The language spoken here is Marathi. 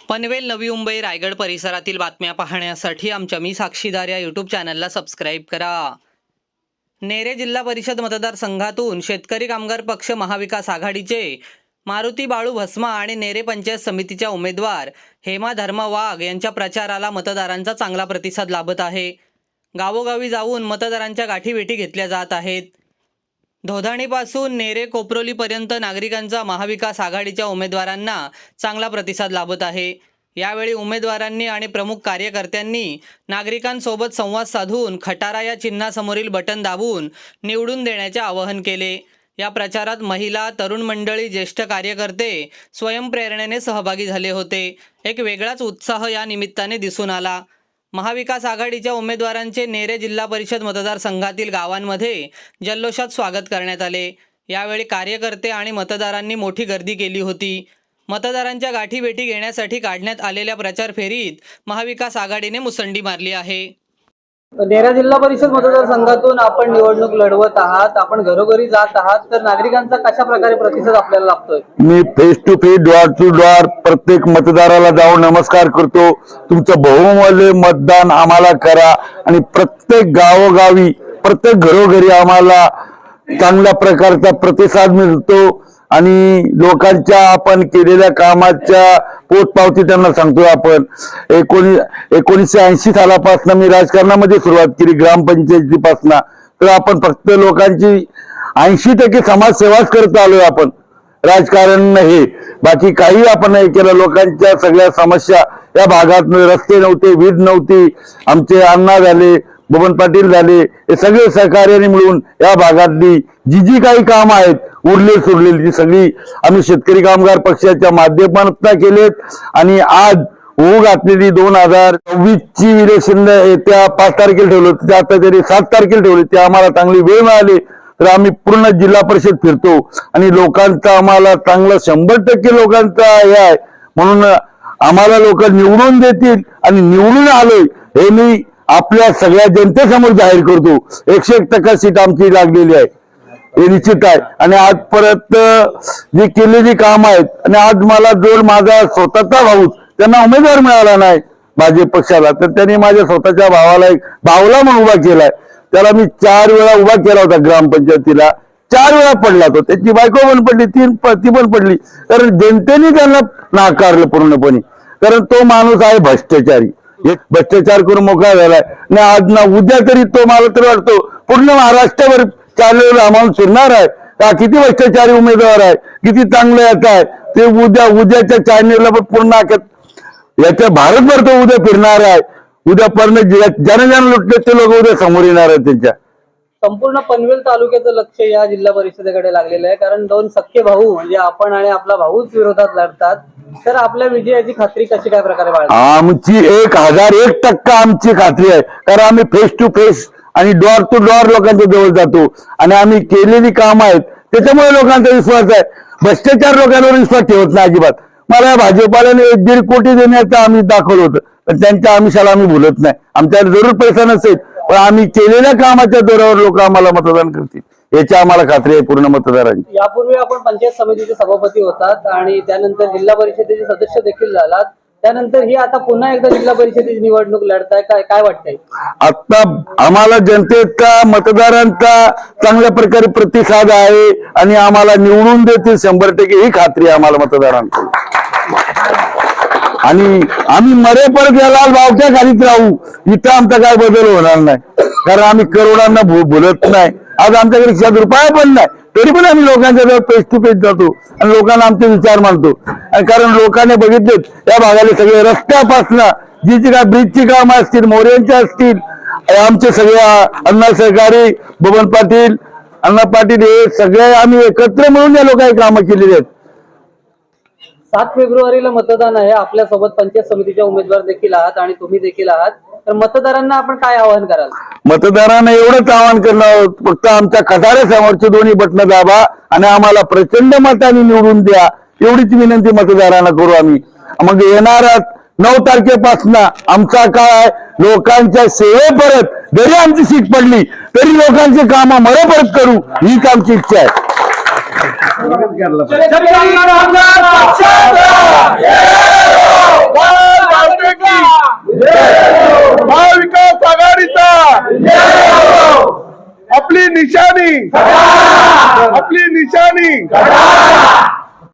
पनवेल, नवी मुंबई, रायगड परिसरातील बातम्या पाहण्यासाठी आमच्या मी साक्षीदार या यूट्यूब चॅनलला सबस्क्राईब करा। नेरे जिल्हा परिषद मतदारसंघातून शेतकरी कामगार पक्ष महाविकास आघाडीचे मारुती बाळू भस्मा आणि नेरे पंचायत समितीच्या उमेदवार हेमा धर्मा वाघ यांच्या प्रचाराला मतदारांचा चांगला प्रतिसाद लाभत आहे। गावोगावी जाऊन मतदारांच्या गाठीभेटी घेतल्या जात आहेत। धोधाणीपासून नेरे कोपरोलीपर्यंत नागरिकांचा महाविकास आघाडीच्या उमेदवारांना चांगला प्रतिसाद लाभत आहे। यावेळी उमेदवारांनी आणि प्रमुख कार्यकर्त्यांनी नागरिकांसोबत संवाद साधून खटारा या चिन्हासमोरील बटन दाबून निवडून देण्याचे आवाहन केले। या प्रचारात महिला, तरुण मंडळी, ज्येष्ठ कार्यकर्ते स्वयंप्रेरणेने सहभागी झाले होते। एक वेगळाच उत्साह या निमित्ताने दिसून आला। महाविकास आघाडीच्या उमेदवारांचे नेरे जिल्हा परिषद मतदारसंघातील गावांमध्ये जल्लोषात स्वागत करण्यात आले। यावेळी कार्यकर्ते आणि मतदारांनी मोठी गर्दी केली होती। मतदारांच्या गाठीभेटी घेण्यासाठी काढण्यात आलेल्या प्रचार फेरीत महाविकास आघाडीने मुसंडी मारली आहे। नेरा जिल्हा परिषद मतदारसंघातून आपण निवडणूक लढवत आहात, आपण घरोघरी जात आहात, तर नागरिकांचा कशा प्रकारे प्रतिसाद आपल्याला लाभतोय? मी face to face, door to door प्रत्येक मतदाराला जाऊन नमस्कार करतो। तुमचं बहुमूल्य मतदान आम्हाला करा आणि प्रत्येक गावोगावी, प्रत्येक घरोघरी आम्हाला चांगल्या प्रकारचा प्रतिसाद मिळतो आणि लोकांच्या आपण केलेल्या कामाच्या पोचपावती त्यांना सांगतोय। आपण 1980 सालापासून मी राजकारणामध्ये सुरुवात केली, ग्रामपंचायतीपासून, तर आपण फक्त लोकांची 80% समाजसेवाच करत आलोय। आपण राजकारण हे बाकी काही आपण नाही केलं। लोकांच्या सगळ्या समस्या या भागात, रस्ते नव्हते, वीज नव्हती, आमचे अण्णा झाले, बबन पाटील झाले, हे सगळे सहकार्याने मिळून या भागातली जी काही काम आहेत उरले सुरलेली ती सगळी आम्ही शेतकरी कामगार पक्षाच्या माध्यमातून केलेत। आणि आज होऊ घातलेली 2024ची इलेक्शन येत्या 5 तारखेला ठेवलं होतं, ते आता तरी 7 तारखेला ठेवले, ते आम्हाला चांगली वेळ मिळाली तर आम्ही पूर्ण जिल्हा परिषद फिरतो आणि लोकांचा आम्हाला चांगला 100% लोकांचा हे आहे। म्हणून आम्हाला लोक निवडून देतील आणि निवडून आलोय हे मी आपल्या सगळ्या जनतेसमोर जाहीर करतो। 101% सीट आमची लागलेली आहे हे निश्चित आहे। आणि आज परत जी केलेली काम आहेत, आणि आज मला जो माझा स्वतःचा भाऊ त्यांना उमेदवार मिळाला नाही भाजप पक्षाला, तर त्यांनी माझ्या स्वतःच्या भावाला एक बावला म्हणून उभा केलाय। त्याला मी 4 वेळा उभा केला होता ग्रामपंचायतीला, 4 वेळा पडला तो, त्याची बायको पण पडली, ती पण पडली, कारण जनतेने त्यांना नाकारलं पूर्णपणे, कारण तो माणूस आहे भ्रष्टाचारी, भ्रष्टाचार करून मोकळा झालाय। आणि आज ना उद्या तरी तो, मला तर वाटतो पूर्ण महाराष्ट्रावर चाललेला माणूस फिरणार आहे का, किती भ्रष्टाचारी उमेदवार आहे, किती चांगलं याचं आहे ते उद्याच्या चॅनेलला पण पूर्ण याच्या भारतभर तो उद्या फिरणार आहे। उद्या पूर्ण ज्याने लुटले ते लोक उद्या समोर येणार आहेत। त्यांच्या संपूर्ण पनवेल तालुक्याचं लक्ष या जिल्हा परिषदेकडे लागलेलं आहे, कारण 2 सख्खे भाऊ म्हणजे आपण आणि आपला भाऊच विरोधात लढतात, तर आपल्या विजयाची खात्री कशी काय प्रकारे बाळगता? आमची 1001% आमची खात्री आहे, कारण आम्ही फेस टू फेस आणि डोअर टू डोअर लोकांच्या जवळ जातो आणि आम्ही केलेली काम आहेत, त्याच्यामुळे लोकांचा विश्वास आहे। भ्रष्टाचार लोकांवर विश्वास ठेवत नाही अजिबात। मला भाजपाला 1.5 कोटी देण्याचं आम्ही दाखवलं होतं, पण त्यांच्या आमिषाला आम्ही भुलत नाही। आमच्याकडे जरूर पैसा नसेल, पण आम्ही केलेल्या कामाच्या जोरावर लोक आम्हाला मतदान करतील याची आम्हाला खात्री आहे पूर्ण मतदारांची। यापूर्वी आपण पंचायत समितीचे सभापती होतात आणि त्यानंतर जिल्हा परिषदेचे सदस्य देखील झालात, त्यानंतर ही आता पुन्हा एकदा जिल्हा परिषदेची निवडणूक लढताय, काय वाटतंय? आता आम्हाला जनतेचा, मतदारांचा चांगल्या प्रकारे प्रतिसाद आहे आणि आम्हाला निवडून देतील 100% ही खात्री आहे आम्हाला मतदारांची। आणि आम्ही मरेपर्यंत याला भावच्या खालीच राहू, इथं आमचा काय बदल होणार नाही, कारण आम्ही करोडांना भुलत नाही। आज आमच्याकडे 1 रुपया पण नाही, तरी पण आम्ही लोकांच्या जवळ फेस टू फेस जातो आणि लोकांना आमचे विचार मांडतो। आणि कारण लोकांनी बघितलेत या भागाले सगळे रस्त्यापासून जी काय ब्रिजची कामं असतील, मोऱ्यांच्या असतील, आमचे सगळ्या अण्णा सहकारी, बबन पाटील, अण्णा पाटील, हे सगळे आम्ही एकत्र मिळून या लोकांनी कामं केलेली आहेत। 7 फेब्रुवारीला मतदान आहे, आपल्यासोबत पंचायत समितीच्या उमेदवार देखील आहात आणि तुम्ही देखील आहात, तर मतदारांना आपण काय आवाहन कराल? मतदारांना एवढंच आवाहन करणार, फक्त आमच्या खटाऱ्यासमोरची 2 बटणं दाबा आणि आम्हाला प्रचंड मताने निवडून द्या, एवढीच विनंती मतदारांना करू आम्ही। मग येणाऱ्या 9 तारखेपासून आमचा काय, लोकांच्या सेवेपर्यंत जरी आमची सीट पडली तरी लोकांची कामं मरेपर्यंत करू, हीच आमची इच्छा आहे। शेतकरी कामगार पक्षाचा निशाणी